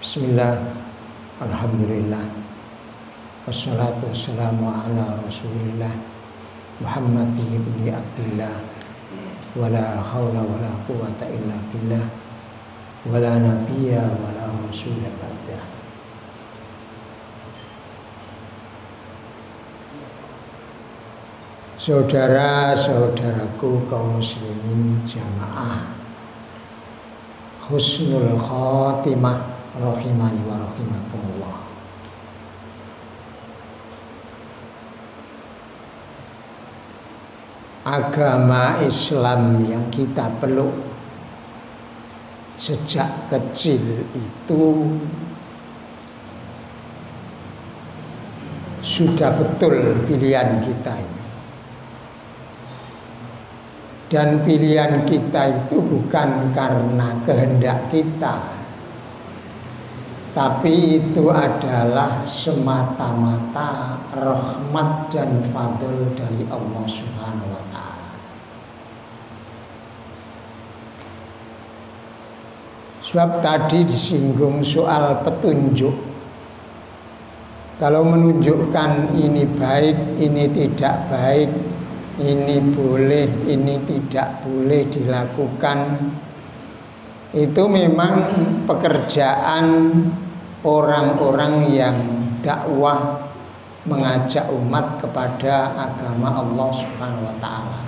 Bismillah, alhamdulillah, wassalatu wassalamu ala rasulillah Muhammadin ibni Abdillah, wala hawla wala quwata illa billah, wala nabiyya wala rasula ba'dah. Saudara-saudaraku kaum muslimin jamaah husnul khotimah rahimani wa rahimakumullah. Agama Islam yang kita peluk sejak kecil itu sudah betul pilihan kita ini. Dan pilihan kita itu bukan karena kehendak kita, tapi itu adalah semata-mata rahmat dan fadl dari Allah Subhanahu wa ta'ala. Sebab tadi disinggung soal petunjuk. Kalau menunjukkan ini baik, ini tidak baik, ini boleh, ini tidak boleh dilakukan, itu memang pekerjaan orang-orang yang dakwah mengajak umat kepada agama Allah Subhanahu wa ta'ala.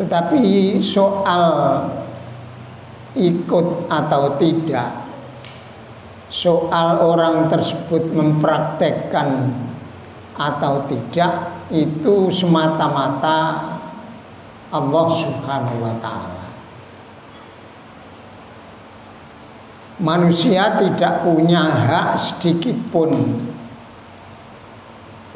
Tetapi soal ikut atau tidak, soal orang tersebut mempraktekkan atau tidak, itu semata-mata Allah Subhanahu wa ta'ala. Manusia tidak punya hak sedikit pun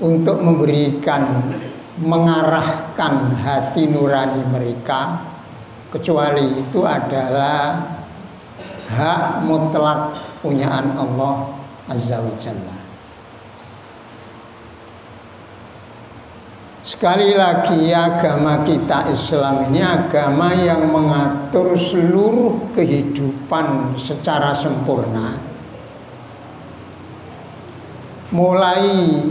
untuk memberikan, mengarahkan hati nurani mereka, kecuali itu adalah hak mutlak punyaan Allah Azza wa Jalla. Sekali lagi, agama kita Islam ini agama yang mengatur seluruh kehidupan secara sempurna. Mulai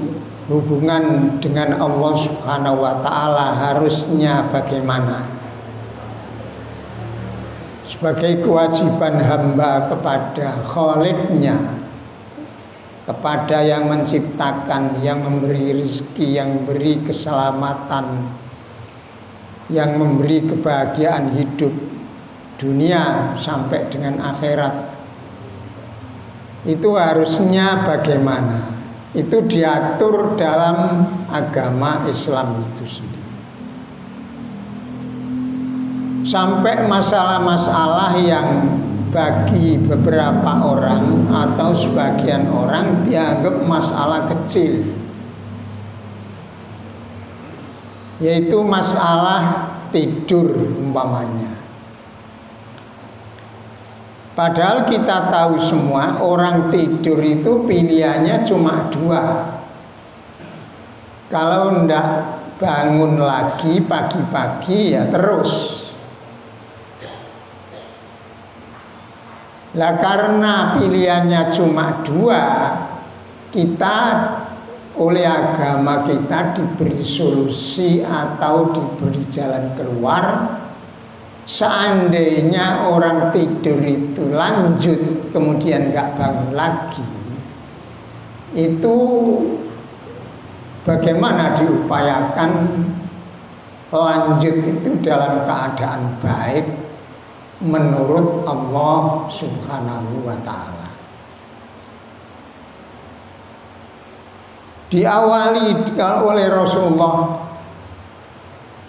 hubungan dengan Allah Subhanahu wa ta'ala harusnya bagaimana, sebagai kewajiban hamba kepada Khaliqnya, kepada yang menciptakan, yang memberi rezeki, yang memberi keselamatan, yang memberi kebahagiaan hidup dunia sampai dengan akhirat. Itu harusnya bagaimana? Itu diatur dalam agama Islam itu sendiri. Sampai masalah-masalah yang bagi beberapa orang atau sebagian orang dianggap masalah kecil, yaitu masalah tidur umpamanya. Padahal kita tahu semua orang tidur itu pilihannya cuma dua. Kalau hendak bangun lagi pagi-pagi ya terus. Lah karena pilihannya cuma dua, kita oleh agama kita diberi solusi atau diberi jalan keluar. Seandainya orang tidur itu lanjut kemudian nggak bangun lagi, itu bagaimana diupayakan lanjut itu dalam keadaan baik menurut Allah Subhanahu wa ta'ala. Diawali oleh Rasulullah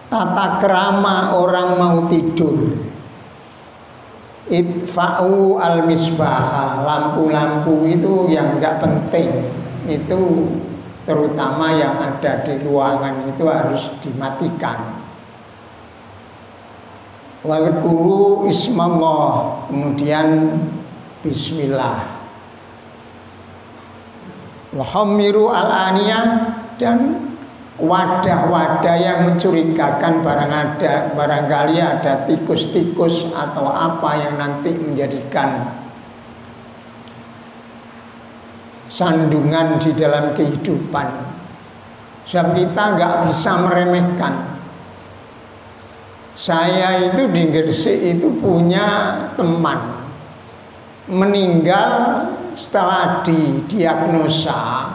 tata krama orang mau tidur. Itfa'u al-misbah, lampu-lampu itu yang tidak penting, itu terutama yang ada di ruangan itu harus dimatikan. Wadhkuru ismallah, kemudian bismillah. Wahamiru al-aniyah, dan wadah-wadah yang mencurigakan barangkali ada tikus-tikus atau apa yang nanti menjadikan sandungan di dalam kehidupan. Sebab kita nggak bisa meremehkan. Saya itu di Gresik itu punya teman meninggal setelah didiagnosa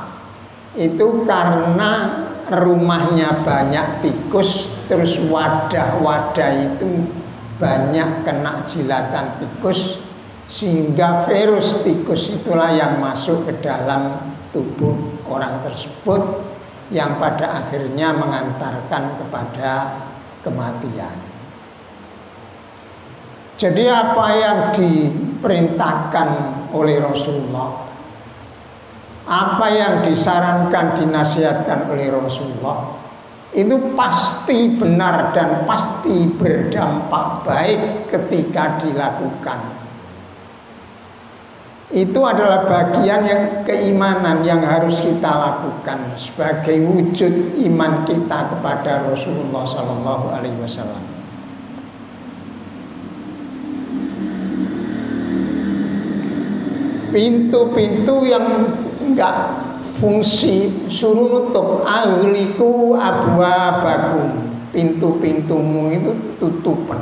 itu karena rumahnya banyak tikus, terus wadah-wadah itu banyak kena jilatan tikus, sehingga virus tikus itulah yang masuk ke dalam tubuh orang tersebut, yang pada akhirnya mengantarkan kepada kematian. Jadi apa yang diperintahkan oleh Rasulullah, apa yang disarankan, dinasihatkan oleh Rasulullah, itu pasti benar dan pasti berdampak baik ketika dilakukan. Itu adalah bagian yang keimanan yang harus kita lakukan sebagai wujud iman kita kepada Rasulullah SAW. Pintu-pintu yang enggak fungsi suruh nutup. Ahliku abwabakum, pintu-pintumu itu tutupan.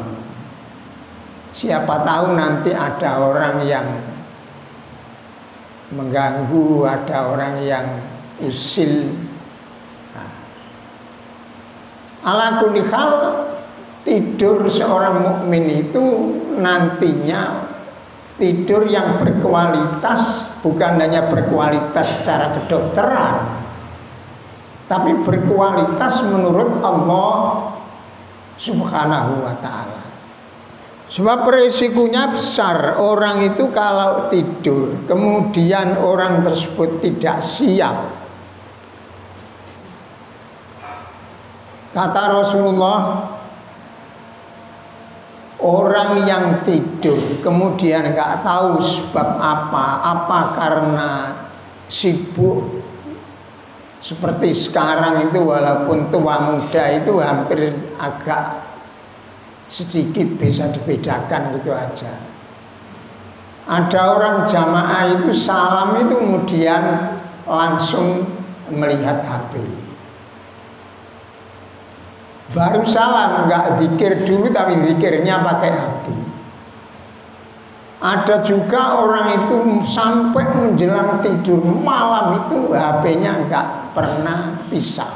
Siapa tahu nanti ada orang yang mengganggu, ada orang yang usil. Ala kulli hal, tidur seorang mukmin itu nantinya tidur yang berkualitas, bukan hanya berkualitas secara kedokteran, tapi berkualitas menurut Allah Subhanahu wa ta'ala. Sebab resikonya besar. Orang itu kalau tidur kemudian orang tersebut tidak siap, kata Rasulullah, orang yang tidur kemudian nggak tahu sebab apa karena sibuk seperti sekarang itu, walaupun tua muda itu hampir agak sedikit bisa dibedakan gitu aja. Ada orang jamaah itu salam itu kemudian langsung melihat HP. Baru salam, nggak zikir dulu, tapi zikirnya pakai HP. Ada juga orang itu sampai menjelang tidur malam itu HP-nya nggak pernah bisa,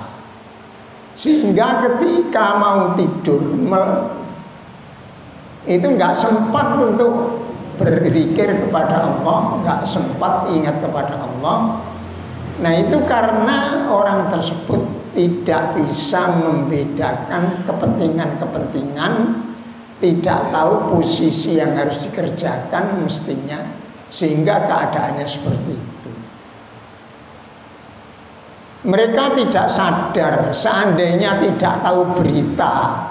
sehingga ketika mau tidur itu nggak sempat untuk berzikir kepada Allah, nggak sempat ingat kepada Allah. Nah itu karena orang tersebut tidak bisa membedakan kepentingan-kepentingan, tidak tahu posisi yang harus dikerjakan mestinya, sehingga keadaannya seperti itu. Mereka tidak sadar, seandainya tidak tahu berita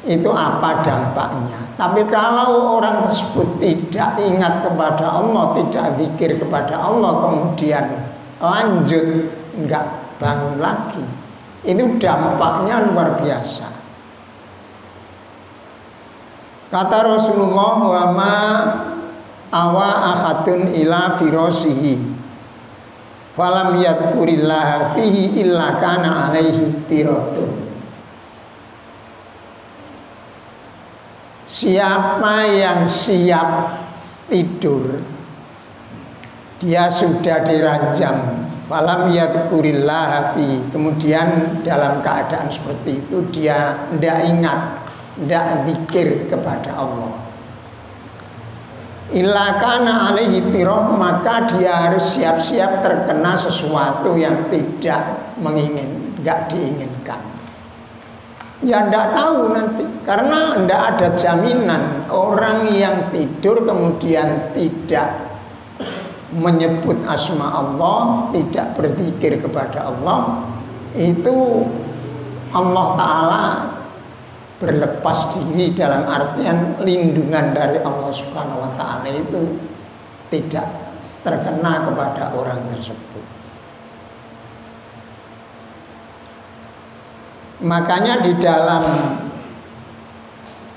itu apa dampaknya. Tapi kalau orang tersebut tidak ingat kepada Allah, tidak zikir kepada Allah, kemudian lanjut enggak bangun lagi, itu dampaknya luar biasa. Kata Rasulullah, wa ma awa ahadun ila firasihi falam yadhkurillaha fihi illa kana alaihi tiratun. Siapa yang siap tidur, dia sudah diranjam, falam yadhkurillaha fi, kemudian dalam keadaan seperti itu dia tidak ingat, tidak zikir kepada Allah, illa kana alaihi tirah, maka dia harus siap-siap terkena sesuatu yang tidak diinginkan. Ya tidak tahu nanti, karena tidak ada jaminan. Orang yang tidur kemudian tidak menyebut asma Allah, tidak berzikir kepada Allah, itu Allah Ta'ala berlepas diri, dalam artian lindungan dari Allah Subhanahu wa Ta'ala itu tidak terkena kepada orang tersebut. Makanya di dalam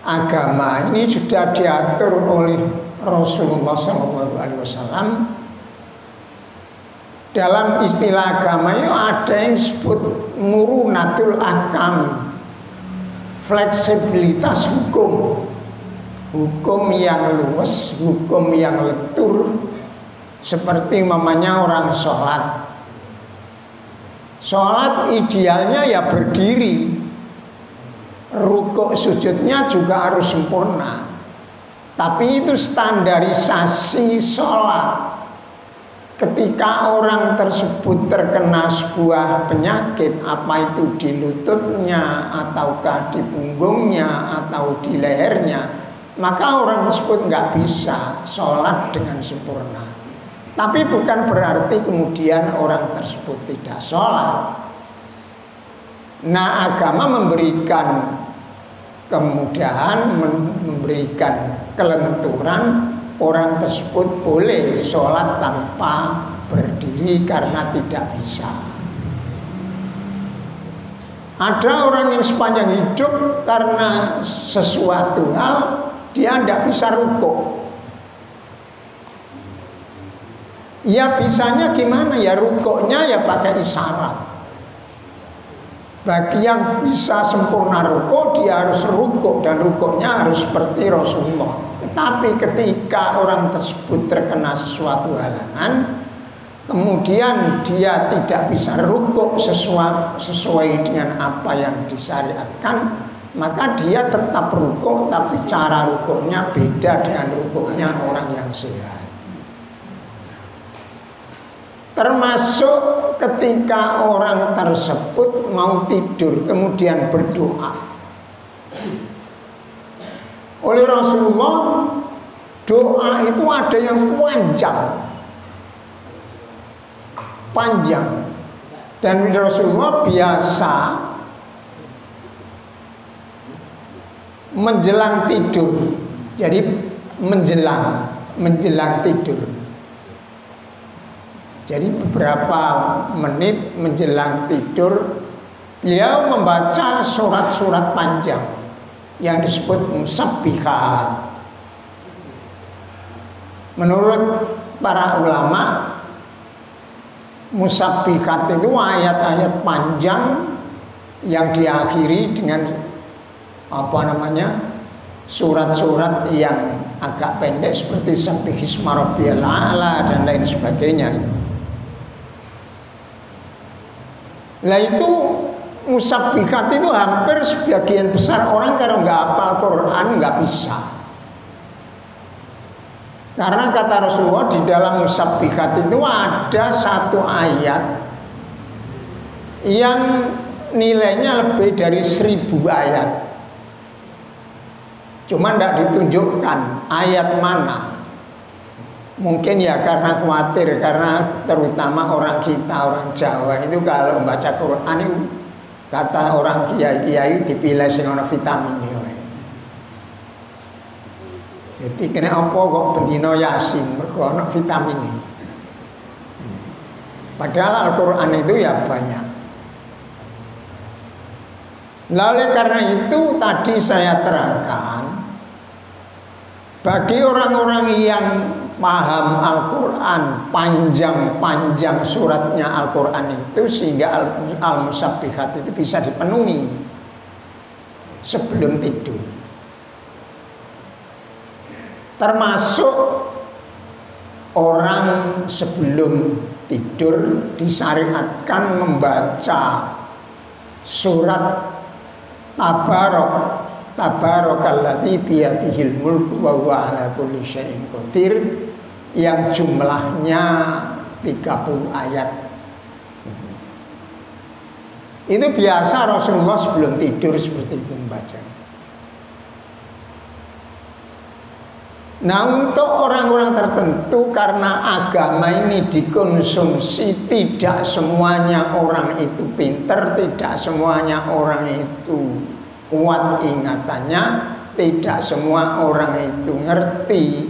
agama ini sudah diatur oleh Rasulullah SAW Dalam istilah agama itu ada yang disebut murunatul ahkami, fleksibilitas hukum, hukum yang luwes, hukum yang lentur. Seperti mamanya orang sholat. Sholat idealnya ya berdiri, rukuk sujudnya juga harus sempurna. Tapi itu standarisasi sholat. Ketika orang tersebut terkena sebuah penyakit, apa itu di lututnya, ataukah di punggungnya, atau di lehernya, maka orang tersebut nggak bisa sholat dengan sempurna. Tapi bukan berarti kemudian orang tersebut tidak sholat. Nah, agama memberikan kemudahan, memberikan kelenturan. Orang tersebut boleh sholat tanpa berdiri karena tidak bisa. Ada orang yang sepanjang hidup karena sesuatu hal dia tidak bisa rukuk. Ya bisanya gimana ya, rukuknya ya pakai isyarat. Bagi yang bisa sempurna rukuk, dia harus rukuk dan rukuknya harus seperti Rasulullah. Tetapi ketika orang tersebut terkena sesuatu halangan, kemudian dia tidak bisa rukuk sesuai dengan apa yang disyariatkan, maka dia tetap rukuk, tapi cara rukuknya beda dengan rukuknya orang yang sehat. Termasuk ketika orang tersebut mau tidur kemudian berdoa. Oleh Rasulullah, doa itu ada yang panjang. Dan Rasulullah biasa menjelang tidur. Jadi menjelang tidur. Jadi beberapa menit menjelang tidur, beliau membaca surat-surat panjang yang disebut musabbihat. Menurut para ulama, musabbihat itu ayat-ayat panjang yang diakhiri dengan surat-surat yang agak pendek seperti Sabbihisma Rabbiyal A'la dan lain sebagainya. Nah itu musabbihat itu hampir sebagian besar orang kalau nggak hafal Quran nggak bisa. Karena kata Rasulullah di dalam musabbihat itu ada satu ayat yang nilainya lebih dari 1000 ayat. Cuma tidak ditunjukkan ayat mana. Mungkin ya karena khawatir, karena terutama orang kita, orang Jawa itu kalau membaca Quran itu kata orang kiai-kiai dipilih sing ana vitaminnya. Jadi kena apa kok bendino Yasin mergo ana vitaminnya. Padahal Al-Quran itu ya banyak. Lalu karena itu tadi saya terangkan, bagi orang-orang yang paham Al-Quran, panjang-panjang suratnya Al-Quran itu, sehingga Al-Musabbihat itu bisa dipenuhi sebelum tidur. Termasuk orang sebelum tidur disyariatkan membaca surat Tabarokalladzi biyadihil mulku wa huwa ala kulli syai'in qadir, yang jumlahnya 30 ayat. Itu biasa Rasulullah sebelum tidur seperti itu membaca. Nah, untuk orang-orang tertentu, karena agama ini dikonsumsi, tidak semuanya orang itu pinter, tidak semuanya orang itu kuat ingatannya, tidak semua orang itu ngerti,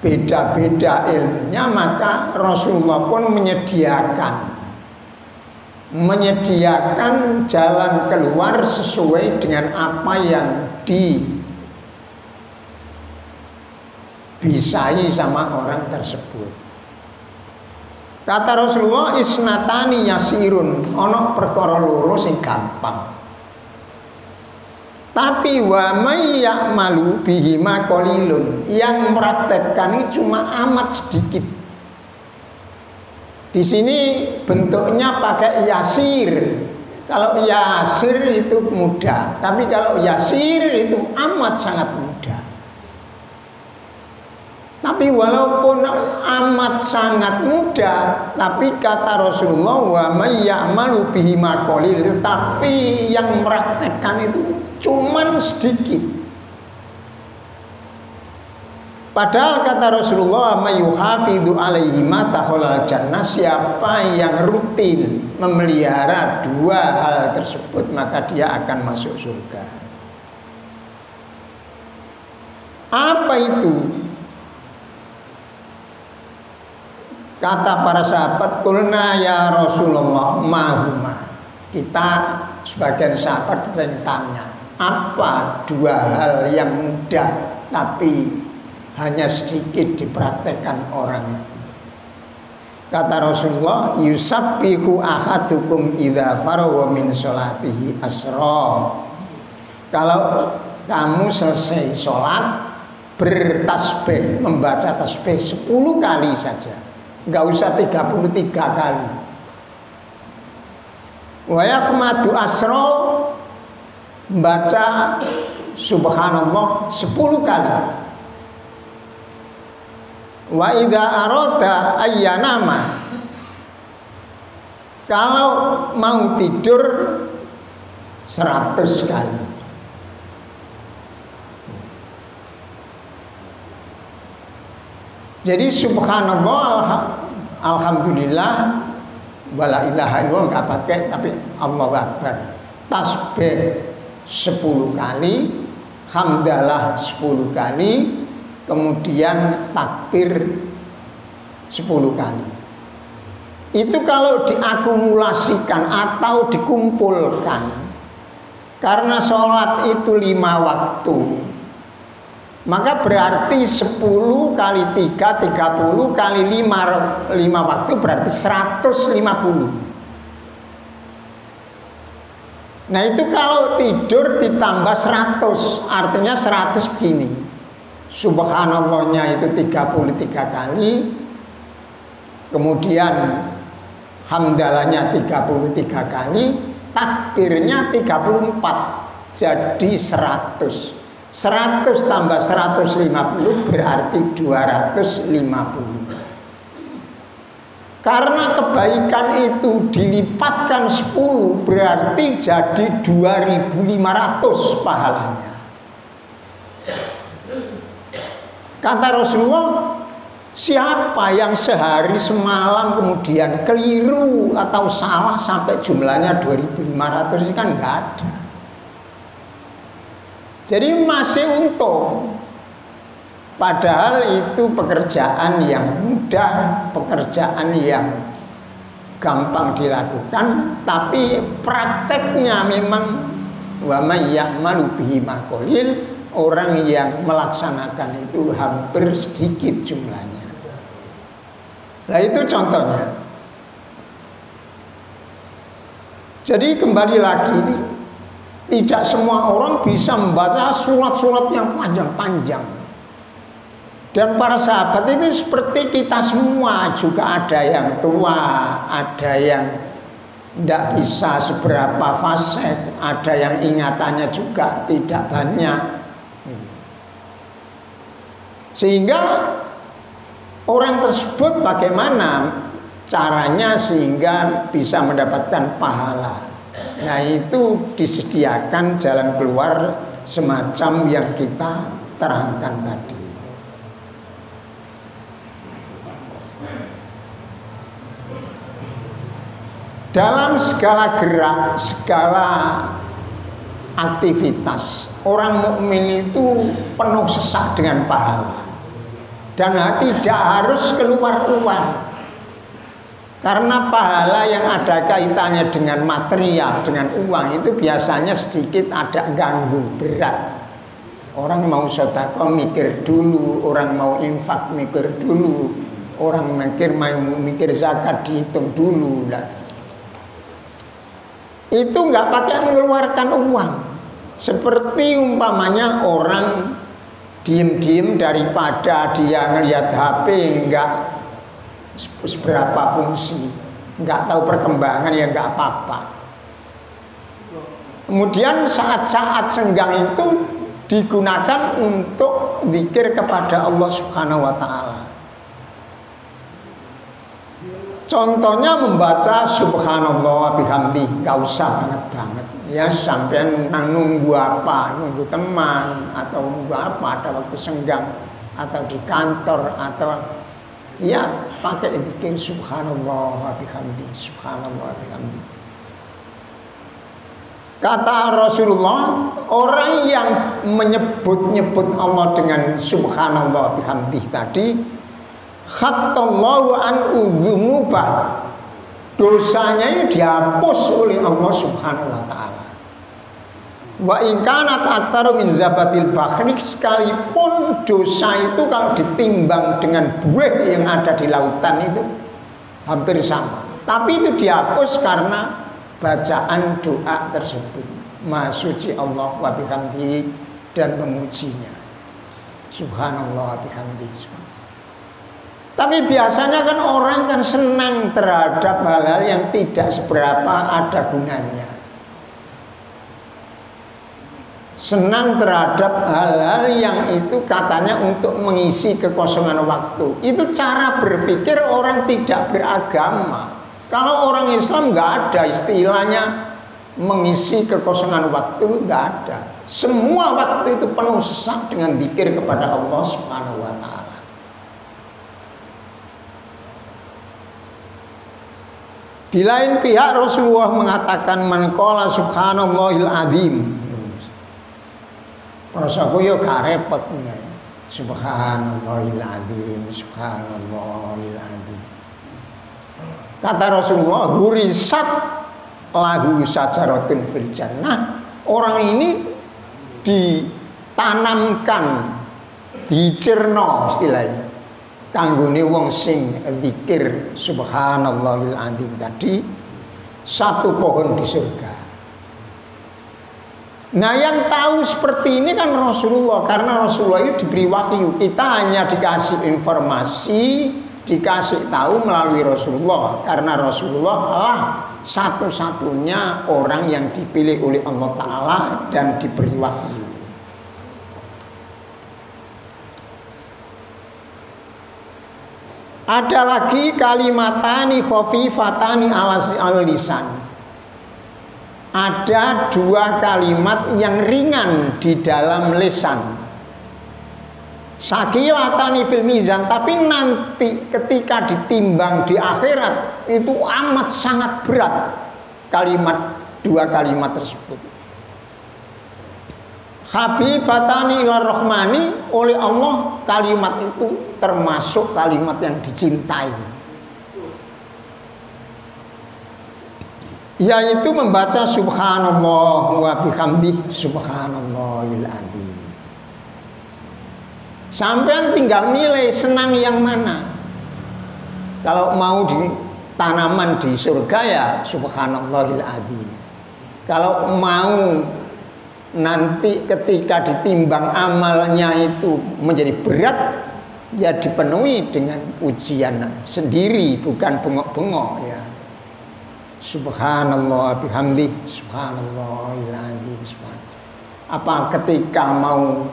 beda-beda ilmunya, maka Rasulullah pun menyediakan jalan keluar sesuai dengan apa yang dibisai sama orang tersebut. Kata Rasulullah, isnatani yasirun, ono perkara loro sing gampang. Tapi wa may ya'malu bihima qalilun, yang mempraktekkan ini cuma amat sedikit. Di sini bentuknya pakai yasir. Kalau yasir itu mudah, tapi kalau yasir itu amat sangat mudah. Tapi walaupun amat sangat mudah, tapi kata Rasulullah wa may ya'malu bihi ma qalil, tetapi yang mempraktekkan itu cuman sedikit. Padahal kata Rasulullah, may yuhafidu alaihi ma takhalal jannah, siapa yang rutin memelihara dua hal tersebut maka dia akan masuk surga. Apa itu? Kata para sahabat, kulna ya Rasulullah mahuma. Kita sebagian sahabat tanya, apa dua hal yang mudah tapi hanya sedikit dipraktekkan orang? Kata Rasulullah, yusabbihu ahadukum idza faragha min sholatihi asra. Kalau kamu selesai sholat, bertasbih, membaca tasbih 10 kali saja, nggak usah 33 kali. Wa yahmadu asra, membaca subhanallah 10 kali. Wa idza arada ayyanama, kalau mau tidur 100 kali. Jadi subhanallah, alhamdulillah, wala ilaha illallah enggak pakai, tapi Allahu akbar. Tasbih 10 kali, hamdalah 10 kali, kemudian takbir 10 kali. Itu kalau diakumulasikan atau dikumpulkan. Karena sholat itu 5 waktu, maka berarti 10 kali 3, 30 kali 5 waktu berarti 150. Nah itu kalau tidur ditambah 100, artinya 100 begini. Subhanallahnya itu 33 kali, kemudian hamdalahnya 33 kali, takbirnya 34, jadi 100. 100 tambah 150 berarti 250. Karena kebaikan itu dilipatkan 10 berarti jadi 2500 pahalanya. Kata Rasulullah, siapa yang sehari semalam kemudian keliru atau salah sampai jumlahnya 2500 ini kan enggak ada. Jadi masih untung. Padahal itu pekerjaan yang mudah, pekerjaan yang gampang dilakukan, tapi prakteknya memang wa may ya'malu bihi ma qalil, orang yang melaksanakan itu hampir sedikit jumlahnya. Nah itu contohnya. Jadi kembali lagi, tidak semua orang bisa membaca surat-surat yang panjang-panjang. Dan para sahabat ini seperti kita semua, juga ada yang tua, ada yang tidak bisa seberapa fasih, ada yang ingatannya juga tidak banyak. Sehingga orang tersebut bagaimana caranya sehingga bisa mendapatkan pahala. Nah itu disediakan jalan keluar semacam yang kita terangkan tadi. Dalam segala gerak, segala aktivitas, orang mukmin itu penuh sesak dengan pahala. Dan tidak harus keluar uang. Karena pahala yang ada kaitannya dengan material, dengan uang itu biasanya sedikit ada ganggu, berat. Orang mau sedekah mikir dulu, orang mau infak mikir dulu, Orang mikir zakat dihitung dulu lah. Itu nggak pakai mengeluarkan uang. Seperti umpamanya orang diem-diem daripada dia ngelihat HP nggak seberapa fungsi, nggak tahu perkembangan, ya nggak apa-apa. Kemudian saat-saat senggang itu digunakan untuk zikir kepada Allah Subhanahu wa Ta'ala. Contohnya membaca subhanallah wa bihamdi, gak usah banget ya, sampai nunggu apa, nunggu teman atau nunggu apa, ada waktu senggang atau di kantor atau ya pakai zikir subhanallah wa bihamdi, subhanallah wa bihamdi. Kata Rasulullah, orang yang menyebut-nyebut Allah dengan subhanallah wa bihamdi tadi, khattallahu an udzunuba, dosanya itu dihapus oleh Allah Subhanahu wa Ta'ala. Wa in kanat aktsaru min zabatil bahri, sekalipun dosa itu kalau ditimbang dengan buih yang ada di lautan itu hampir sama, tapi itu dihapus karena bacaan doa tersebut. Maha suci Allah wa bihamdihi, dan memujinya. Subhanallah wa bihamdihi. Tapi biasanya kan orang kan senang terhadap hal-hal yang tidak seberapa ada gunanya. Senang terhadap hal-hal yang itu katanya untuk mengisi kekosongan waktu. Itu cara berpikir orang tidak beragama. Kalau orang Islam nggak ada istilahnya mengisi kekosongan waktu, nggak ada. Semua waktu itu penuh sesak dengan zikir kepada Allah Subhanahu wa Ta'ala. Di lain pihak Rasulullah mengatakan, man qala subhanallahil azim. Rasaku yo gak repot. Subhanallahil azim, subhanallahil azim. Kata Rasulullah, gurisat lahu sajaratun fil jannah. Orang ini ditanamkan, dicerno istilahnya, kanggone wong sing zikir subhanallahil azim tadi, satu pohon di surga. Nah, yang tahu seperti ini kan Rasulullah, karena Rasulullah itu diberi wahyu. Kita hanya dikasih informasi, dikasih tahu melalui Rasulullah, karena Rasulullah lah satu-satunya orang yang dipilih oleh Allah Ta'ala dan diberi wahyu. Ada lagi kalimatani khafifatani ala lisan. Ada dua kalimat yang ringan di dalam lisan. Sakilatani fil mizan, tapi nanti ketika ditimbang di akhirat itu amat sangat berat dua kalimat tersebut. Habibatani ilar rahmani, oleh Allah kalimat itu termasuk kalimat yang dicintai, yaitu membaca subhanallah wa bihamdih subhanallahil azim. Sampean tinggal milih senang yang mana. Kalau mau di tanaman di surga ya subhanallahil azim. Kalau mau nanti ketika ditimbang amalnya itu menjadi berat, ya dipenuhi dengan ujian sendiri, bukan bengok-bengok ya. Subhanallah bihamdi subhanallahil azim. Apa ketika mau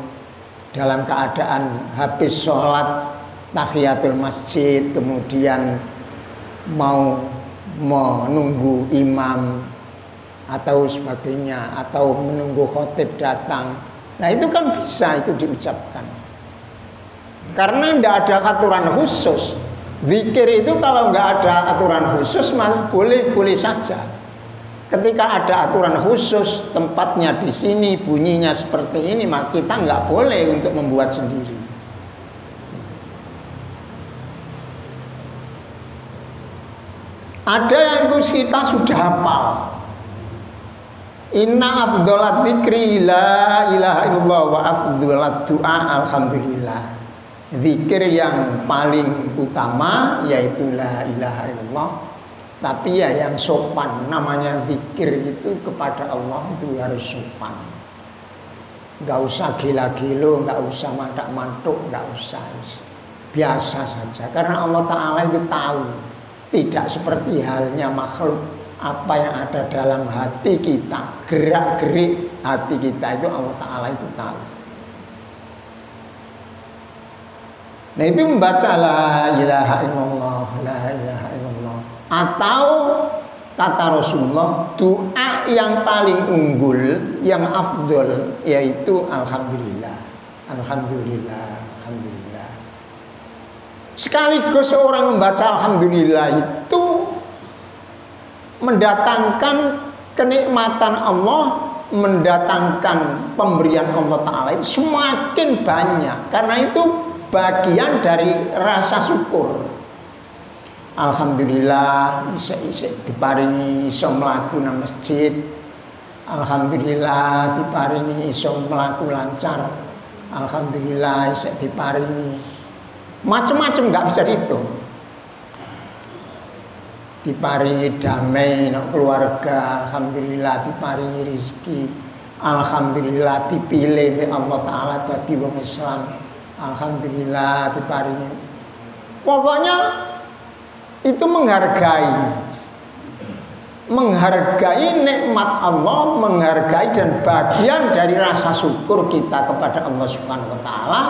dalam keadaan habis sholat tahiyatul masjid, kemudian mau menunggu imam atau sebagainya, atau menunggu khotib datang, nah itu kan bisa itu diucapkan, karena tidak ada aturan khusus. Zikir itu kalau nggak ada aturan khusus malah boleh saja. Ketika ada aturan khusus, tempatnya di sini, bunyinya seperti ini, maka kita nggak boleh untuk membuat sendiri. Ada yang kita sudah hafal. Inna afdholat dzikri la ilaha illallah wa afdholat du'a alhamdulillah. Zikir yang paling utama yaitu la ilaha illallah. Tapi ya yang sopan, namanya zikir itu kepada Allah itu harus sopan. Gak usah gila-gilo, gak usah mantak-mantuk, gak usah. Biasa saja. Karena Allah Ta'ala itu tahu. Tidak seperti halnya makhluk. Apa yang ada dalam hati kita, gerak-gerik hati kita itu Allah Ta'ala itu tahu. Nah itu membaca la ilaha illallah, la ilaha illallah. Atau kata Rasulullah, doa yang paling unggul, yang afdol, yaitu alhamdulillah, alhamdulillah, alhamdulillah. Sekaligus orang membaca alhamdulillah itu mendatangkan kenikmatan Allah, mendatangkan pemberian Allah Ta'ala itu semakin banyak. Karena itu bagian dari rasa syukur. Alhamdulillah isik-isik diparingi iso mlaku nang masjid. Alhamdulillah diparingi iso mlaku lancar. Alhamdulillah isik diparingi macam-macam nggak bisa dihitung. Diparingi damai nang keluarga, alhamdulillah diparingi rezeki. Alhamdulillah dipilih oleh Allah Ta'ala dadi wong Islam. Alhamdulillah diparingi. Pokoknya itu menghargai nikmat Allah, menghargai dan bagian dari rasa syukur kita kepada Allah Subhanahu wa taala,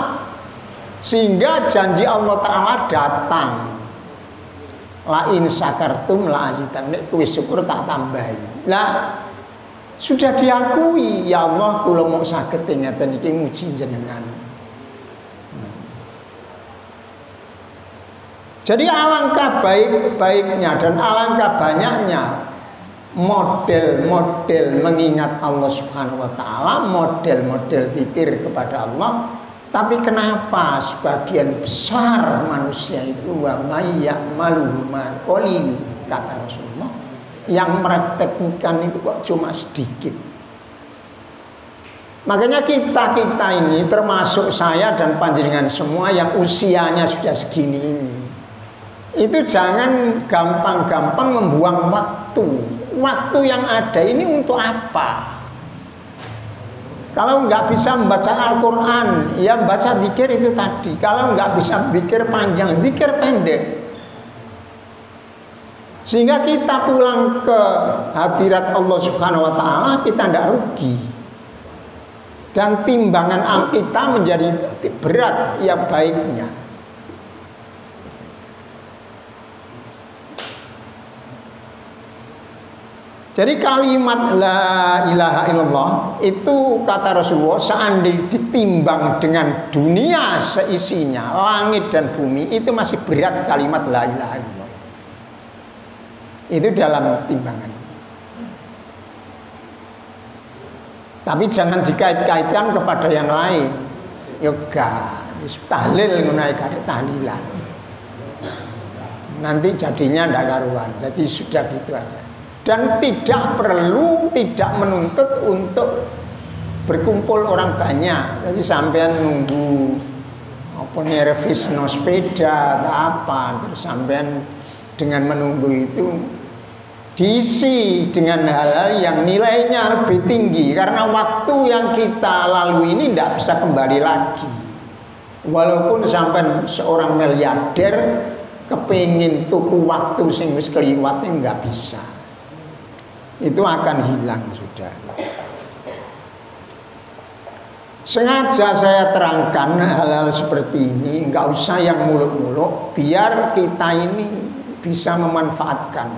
sehingga janji Allah Ta'ala datang. La in syakartum la azidannakum, nek kowe syukur tak tambahi. Lah sudah diakui, ya Allah kula mau saged ngeten iki muji jenengan. Jadi alangkah baik-baiknya dan alangkah banyaknya model-model mengingat Allah Subhanahu wa taala, model-model zikir kepada Allah. Tapi kenapa sebagian besar manusia itu wa may ya'malu ma qalil, kata Rasulullah, yang mempraktekkan itu kok cuma sedikit. Makanya kita ini termasuk saya dan panjenengan semua yang usianya sudah segini ini, itu jangan gampang-gampang membuang waktu. Waktu yang ada ini untuk apa? Kalau nggak bisa membaca Al-Quran, ya baca zikir itu tadi. Kalau nggak bisa zikir panjang, zikir pendek. Sehingga kita pulang ke hadirat Allah Subhanahu wa taala, kita tidak rugi. Dan timbangan kita menjadi berat ya baiknya. Jadi kalimat la ilaha illallah itu kata Rasulullah, seandainya ditimbang dengan dunia seisinya, langit dan bumi, itu masih berat kalimat la ilaha illallah. Itu dalam timbangan. Tapi jangan dikait-kaitkan kepada yang lain. Yoga, tahlil ngunai kari tahlilan. Nanti jadinya ndak karuan. Jadi sudah gitu aja. Dan tidak perlu, tidak menuntut untuk berkumpul orang banyak. Jadi sampean nunggu apa nyervis no sepeda atau apa, terus sampean dengan menunggu itu diisi dengan hal-hal yang nilainya lebih tinggi, karena waktu yang kita lalui ini tidak bisa kembali lagi. Walaupun sampean seorang miliarder kepingin tuku waktu sing wis kliwat nggak bisa. Itu akan hilang sudah. Sengaja saya terangkan hal-hal seperti ini, nggak usah yang muluk-muluk, biar kita ini bisa memanfaatkan.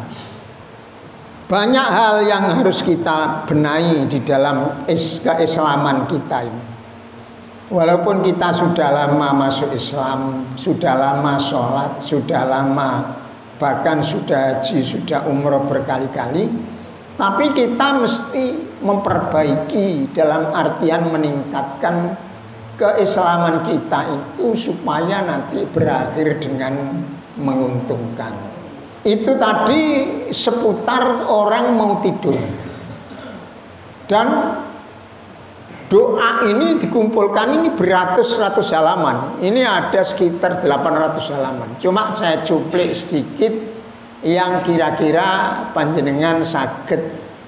Banyak hal yang harus kita benahi di dalam keislaman kita ini. Walaupun kita sudah lama masuk Islam, sudah lama sholat, sudah lama bahkan sudah haji, sudah umroh berkali-kali, tapi kita mesti memperbaiki dalam artian meningkatkan keislaman kita itu supaya nanti berakhir dengan menguntungkan. Itu tadi seputar orang mau tidur. Dan Doa ini dikumpulkan ini beratus-ratus halaman. Ini ada sekitar 800 halaman. Cuma saya cuplik sedikit yang kira-kira panjenengan saged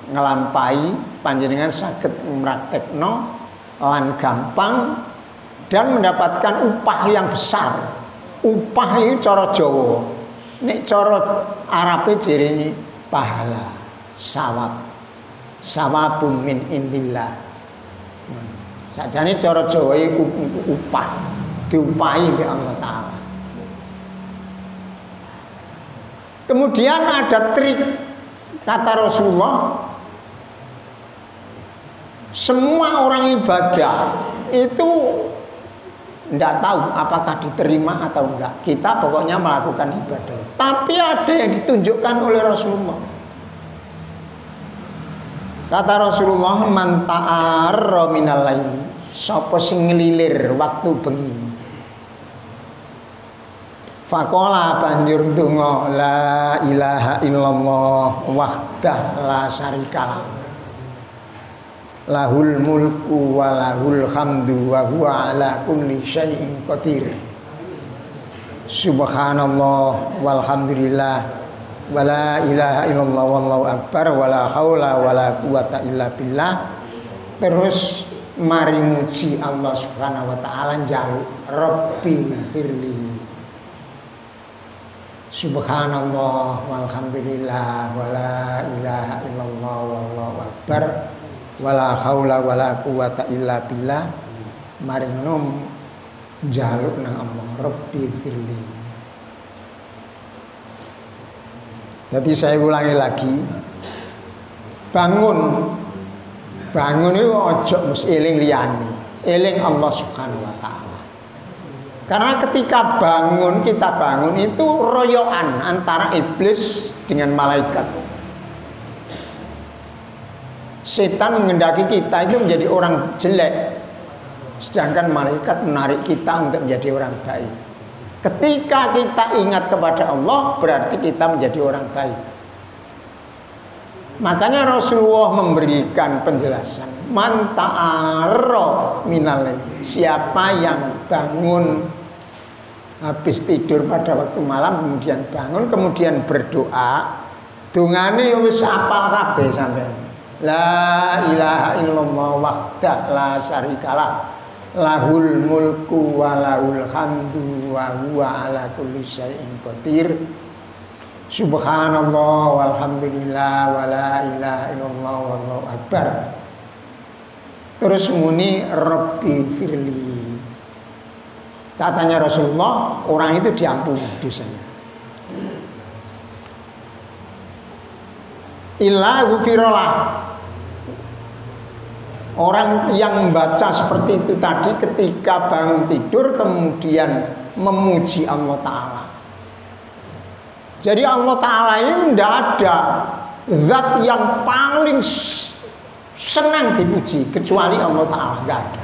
ngelampai, panjenengan saged mraktekno lan gampang dan mendapatkan upah yang besar. Upah ini cara Jawa. Nek cara Arabe jerene pahala, sawab. Sawabun min indillah. Sakjane cara Jawa iku upah, diupahi oleh Allah Ta'ala. Kemudian ada trik kata Rasulullah, semua orang ibadah itu tidak tahu apakah diterima atau enggak. Kita pokoknya melakukan ibadah. Tapi ada yang ditunjukkan oleh Rasulullah. Kata Rasulullah, man ta'arra minal lail, sapa sing nglilir waktu bengi. Faqala banjur donga la ilaha illallah wahdah la syarikalah. Lahul mulku wa lahul hamdu wa huwa ala kulli syai'in qadir. Subhanallah walhamdulillah wala ilaha illallah wallahu akbar wala haula wala quwata illa billah. Terus mari muji Allah Subhanahu wa taala, njaluk Rabbi firli. Subhanallah walhamdulillah wala ilaha illallah wallahu akbar wala haula wala quwata illa billah. Mari ngono njaluk nang Allah Rabbi firli. Jadi saya ulangi lagi, bangun itu ojo mesti eling liyane, eling Allah Subhanahu wa taala. Karena ketika kita bangun itu royoan antara iblis dengan malaikat. Setan mengendaki kita itu menjadi orang jelek, sedangkan malaikat menarik kita untuk menjadi orang baik. Ketika kita ingat kepada Allah, berarti kita menjadi orang baik. Makanya Rasulullah memberikan penjelasan, man ta'arra minal lail, siapa yang bangun habis tidur pada waktu malam kemudian bangun kemudian berdoa, dungane wis apal kabeh sampean. La ilaha illallah wahdah la syarikalah. Lahul mulku wa lahul hamdu wa huwa ala kulli syai'in qadir. Subhanallah walhamdulillah wa la ilaha illallah wallahu akbar. Terus muni Rabbi firli. Katanya Rasulullah, orang itu diampuni dosanya. Illa ghufirolah. Orang yang membaca seperti itu tadi ketika bangun tidur kemudian memuji Allah Ta'ala. Jadi Allah Ta'ala ini tidak ada zat yang paling senang dipuji kecuali Allah Ta'ala, tidak ada.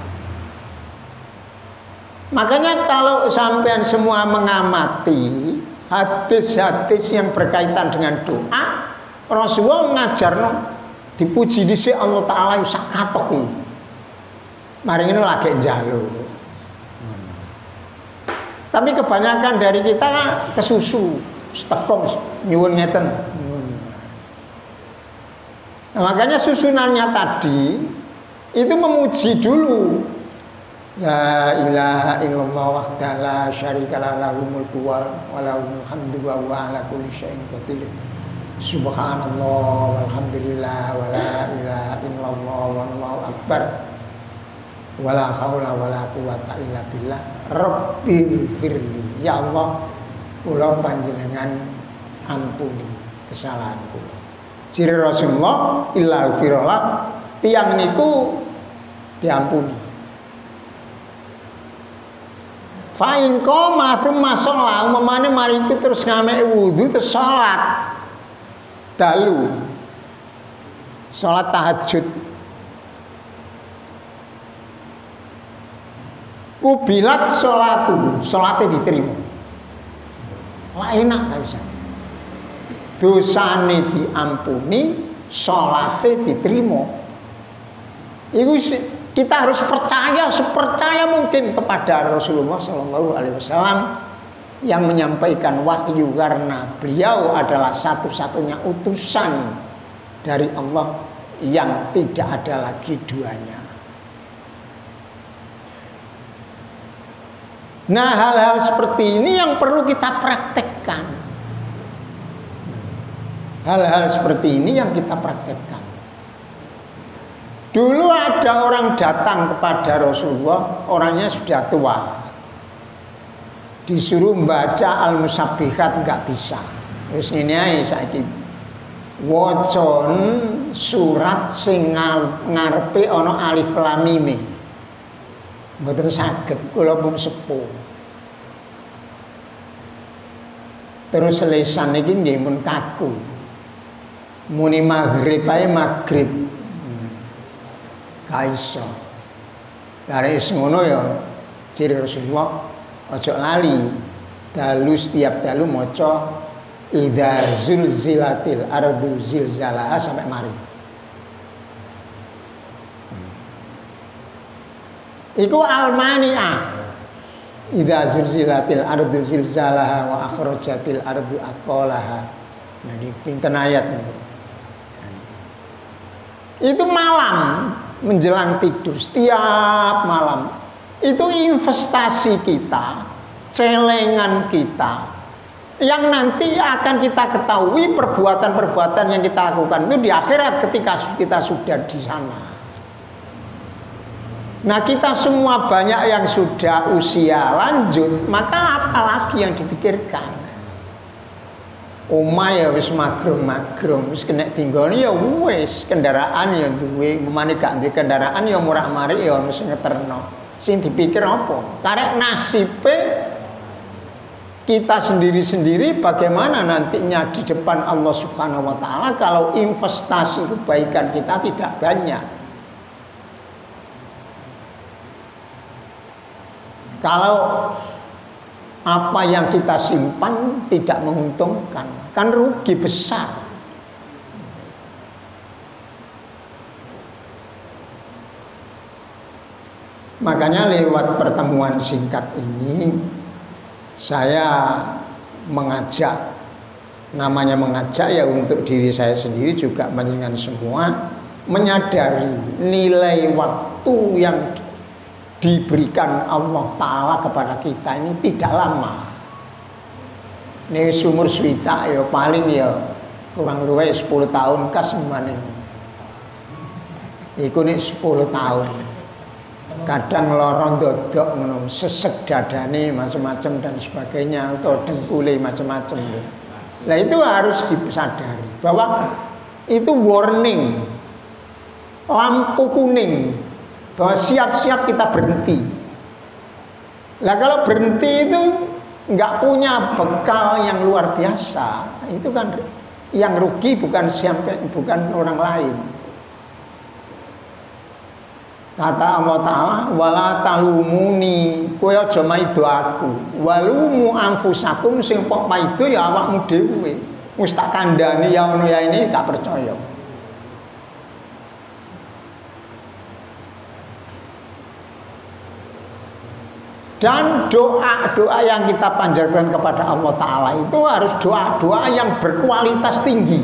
Makanya kalau sampean semua mengamati hadis-hadis yang berkaitan dengan doa, Rasulullah ngajarno dipuji dhisik Allah Ta'ala sak katok iki. Mari ngene lagi njaluk. Tapi kebanyakan dari kita kesusu, setekong nyuwun ngeten. Nah, makanya susunannya tadi itu memuji dulu. La ilaha illallah wahdahu la syarikalah lahul mulku wa lahul hamdu wa huwa ala kulli syai'in qadir. Subhanallah walhamdulillah wala ilaha illallah wallahu akbar wala haula wala quwata illa billah. Rabbi firli, ya Allah kula panjenengan ampuni kesalahanku. Ciri Rasulullah illa firullah, tiang niku diampuni. Fa'in qoma tsumma shalah, umpamane mari terus ngamek wudu terus salat dalu, sholat tahajud, kubilat sholatu, sholatnya diterima. Lah enak tak bisa. Dosane diampuni, sholatnya diterima. Itu Kita harus percaya sepercaya mungkin kepada Rasulullah Shallallahu Alaihi Wasallam yang menyampaikan wahyu, karena beliau adalah satu-satunya utusan dari Allah yang tidak ada lagi duanya. Nah, hal-hal seperti ini yang perlu kita praktekkan. Hal-hal seperti ini yang kita praktekkan. Dulu ada orang datang kepada Rasulullah, orangnya sudah tua. Disuruh membaca Al-Musabbihat nggak bisa. Terus ini ae saiki. Wocon surat sing ngarepe ana alif lam mim. Mboten saged, kula pun sepuh. Terus lesan iki nggih mun kaku. Muni maghrib ae maghrib. Gak iso. Lah wis ngono ya ciri Rasulullah, ojo lali dalu setiap dalu maca idza zulzilatil ardu zilzalaha sampai mari. Iku al-mani'ah. Idza zulzilatil ardu zilzalaha wa akhrajatil ardu athqalaha. Nah, di pinten ayat ini. Itu malam menjelang tidur, setiap malam itu investasi kita, celengan kita, yang nanti akan kita ketahui perbuatan-perbuatan yang kita lakukan itu di akhirat ketika kita sudah di sana. Nah, kita semua banyak yang sudah usia lanjut, maka apalagi yang dipikirkan? Omah ya wis magrum-magrum, wis kena tinggal ya wis, kendaraan ya duwe, memane gak duwe kendaraan ya murah-marik ya wis ngeterno. Sing dipikir apa? Karek nasibe kita sendiri-sendiri bagaimana nantinya di depan Allah Subhanahu wa taala kalau investasi kebaikan kita tidak banyak. Kalau apa yang kita simpan tidak menguntungkan, kan rugi besar. Makanya lewat pertemuan singkat ini saya mengajak, namanya mengajak ya untuk diri saya sendiri juga mengingat semua menyadari nilai waktu yang diberikan Allah Ta'ala kepada kita ini tidak lama. Ini sumur swita ya paling ya kurang luwih 10 tahun kas mana. Iku nih 10 tahun. Kadang lorong dodok ngono, sesek dadane macam-macam dan sebagainya, atau dengkule macam-macam. Nah itu harus disadari bahwa itu warning, lampu kuning, bahwa siap-siap kita berhenti. Nah kalau berhenti itu nggak punya bekal yang luar biasa, itu kan yang rugi bukan orang lain. Kata Allah Ta'ala, wala talumuni, kowe aja maido aku, walumu anfusakum, sing pok maido ya awakmu dhewe. Wis tak kandhani ya ngono ya ini gak percaya. Dan doa-doa yang kita panjatkan kepada Allah Ta'ala itu harus doa-doa yang berkualitas tinggi.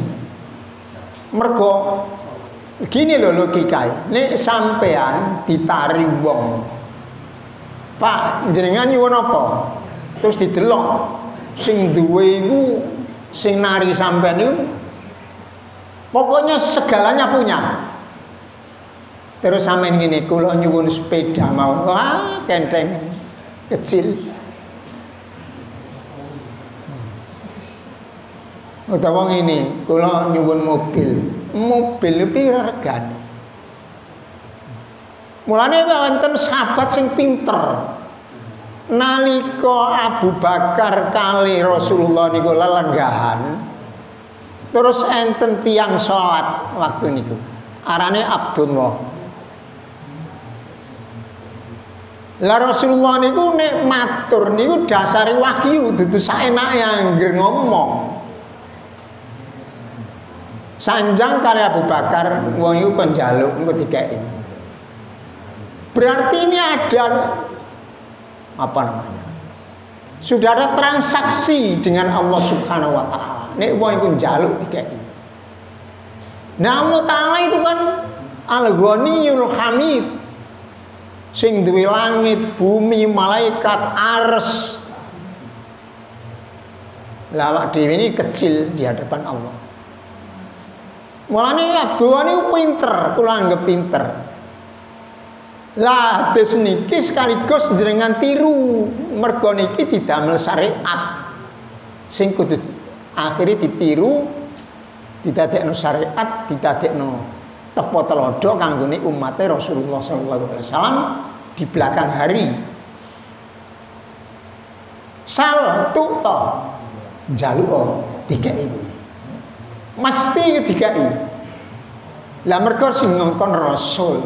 Mergo gini loh logika, nek sampean ditari wong, Pak jenengan nyuwun apa? Terus didelok sing duwe iku sing nari sampean iku pokoknya segalanya punya. Terus sampean ngene, kula nyuwun sepeda mawon. Wah, kenteng kecil. Utawa ngene, kula nyuwun mobil. Mobil pira regane? Mulane wonten sahabat sing pinter. Nalika Abu Bakar kali Rasulullah niku lelenggahan, terus enten tiang salat waktu niku. Arane Abdullah. Lah Rasulullah niku nek matur niku dasare wahyu, dudu saenake angger ngomong. Sanjang kali Abu Bakar wong iku kon njaluk engko dikeki. Berarti ini ada apa namanya? Sudah ada transaksi dengan Allah Subhanahu wa taala. Nek wong iku njaluk dikeki. Nah, Allah taala itu kan Al-Ghaniyul Hamid. Sing duwe langit, bumi, malaikat, arsy. Lah awak dhewe ini kecil di hadapan Allah. Mulane Abdullah niku pinter, kula anggap pinter. Lah hadis niki sekaligus jenengan tiru, mergo niki didamel syariat. Sing kudu akhire ditiru, didadekno syariat, didadekno tepo telodo kanggone umate Rasulullah sallallahu alaihi wasallam di belakang hari. Sal tukto njaluk dikeki. Mesti dikeki. Lah mergo sing ngongkon Rasul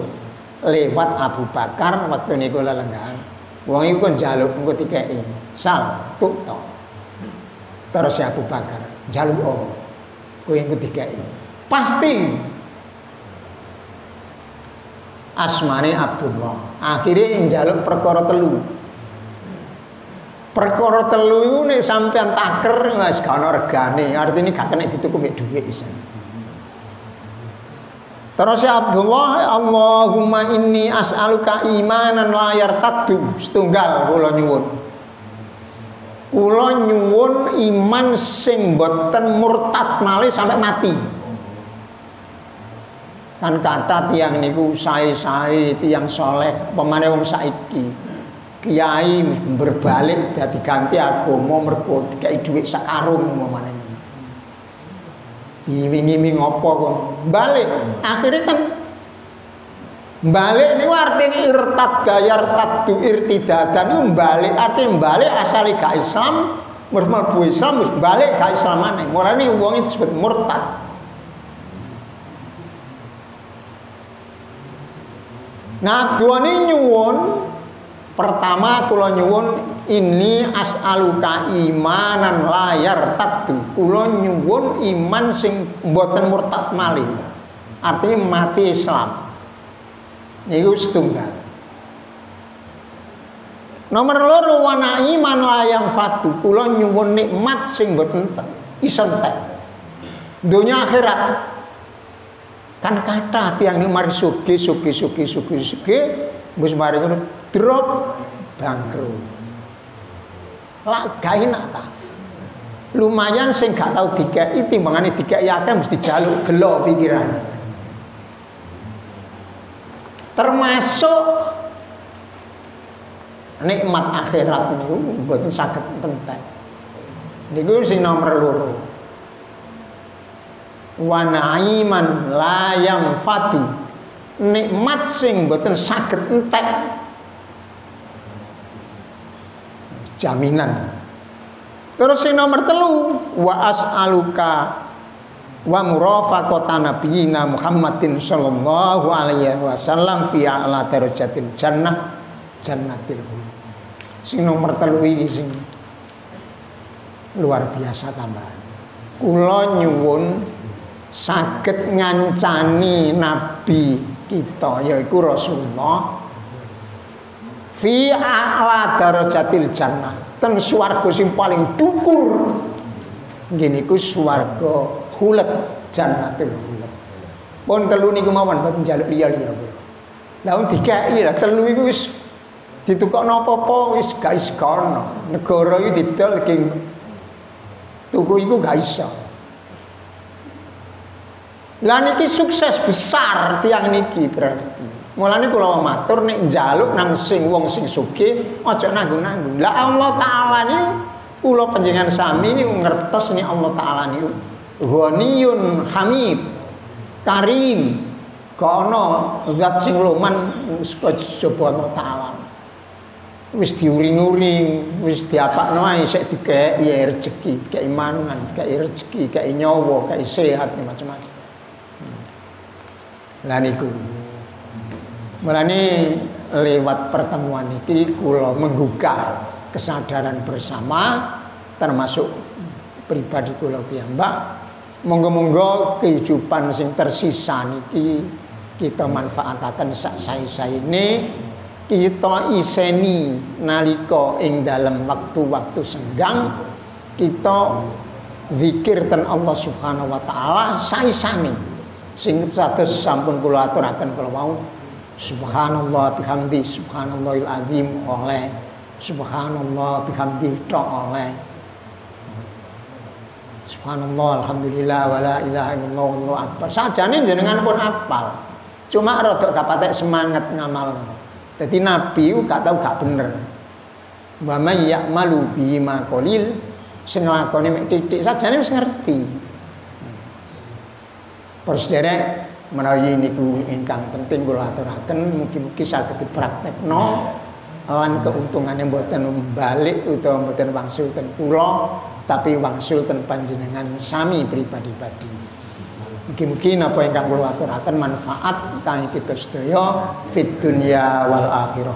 lewat Abu Bakar waktu niku lelenggan. Wong iku kon njaluk engko dikeki. Sal tukto. Terus Abu Bakar njaluk kowe engko dikeki. Pasti asmane Abdullah. Akhirnya njaluk perkara telu. Perkara telu iku nek sampean taker wis gak ono regane, artine gak kena dituku mek dhuwit pisan. Terus Abdullah, Allahumma inni as'aluka imanan la yartaddu. Setunggal kula nyuwun. Kula nyuwun iman sing boten murtad malih sampai mati. Kan kata tiang niku sae-sae tiang soleh pemane wong saiki kiai berbalik dadi ganti agama mergo dikai dhuwit sakarung pemane iwing-iwing apa kok balik akhirnya kan balik niku artine irtad gayar tadu irtidadan niku balik artine balik asale gak Islam mlebu Islam wis balik gak Islamane mulane wong itu disebut murtad. Nah, duane nyuwun pertama kula nyuwun ini as'aluka imanan layar tadu. Kula nyuwun iman sing mboten murtad malih. Artinya mati Islam. Niku setunggal. Nomor loro wana iman layang fatu. Kula nyuwun nikmat sing mboten iso entek. Dunya akhirat. Kan kata tiang ini mari sugi wis mari ngono drop bangkrut. Lah gak enak ta. Lumayan sing gak tau dikeki timbangane dikeki akeh mesti jaluk gelo pikiran. Termasuk nikmat akhirat niku mboten saged entek. Niku sing nomor loro. Wa na'iman la yanfadu. Nikmat sing mboten saged entek. Jaminan. Terus sing nomor 3 wa as'aluka wa murafaqata nabiyina Muhammadin sallallahu alaihi wasallam fi a'la darajatil jannah jannatil khuld. Sing nomor 3 iki sing luar biasa tambahan. Kula nyuwun saged ngancani nabi kita yaiku Rasulullah fi a'la darajatil jannah ten swarga sing paling dhuwur nggih niku swarga khuld jannatul khuld pun telu niku mawon mboten njaluk liya-liya lha wong dikeki lah telu iku wis ditukokno apa-apa wis gak iso negara iki didol king tuku iku gak iso. Lah niki sukses besar tiang niki berarti. Mulane kula matur nek njaluk nang sing wong sing sugih aja nanggung-nanggung. Lah Allah taala niku kula panjenengan sami niku ngertos nek Allah taala niku Ghaniyun Hamid Karim kono zat sing loman coba Allah taala. Wis diuring-uring, wis diapakno ae sik dikeki rezeki, dikeki mangan, dikeki rezeki, dikeki nyawa, dikeki sehat macam-macam. Lah niku. Mulane lewat pertemuan iki kula menggugah kesadaran bersama termasuk pribadi kula piyambak. Monggo-monggo kehidupan sing tersisa niki kita manfaataken sak sae-saene kita iseni nalika ing dalam waktu-waktu senggang kita zikir ten Allah Subhanahu wa taala saisane sing sados sampun kula aturaken kala wau subhanallah bihamdi subhanallahil azim oleh subhanallah bihamdi tok oleh subhanallah alhamdulillah wala ilaha illallah wallahu akbar sajane jenengan pun apal cuma rada gak patek semangat ngamal. Jadi Nabi gak tau gak bener. Wa may ya'malu bi ma qalil sing nglakoni mek titik sajane wis ngerti. Para sedherek menawi niku ingkang penting kula aturaken mugi-mugi saged dipraktekno lan keuntungane mboten balik utawa mboten wangsul ten kula tapi wangsul ten panjenengan sami pribadi-pribadi. Mugi-mugi napa ingkang kula aturaken manfaat kangge kita sedaya fid dunya wal akhirah.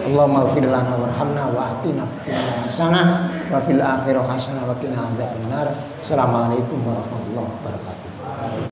Allahumma ighfir lana warhamna wa atina fid dunya hasanah wa fil akhirati hasanah wa qina adzabannar. Assalamualaikum warahmatullahi wabarakatuh.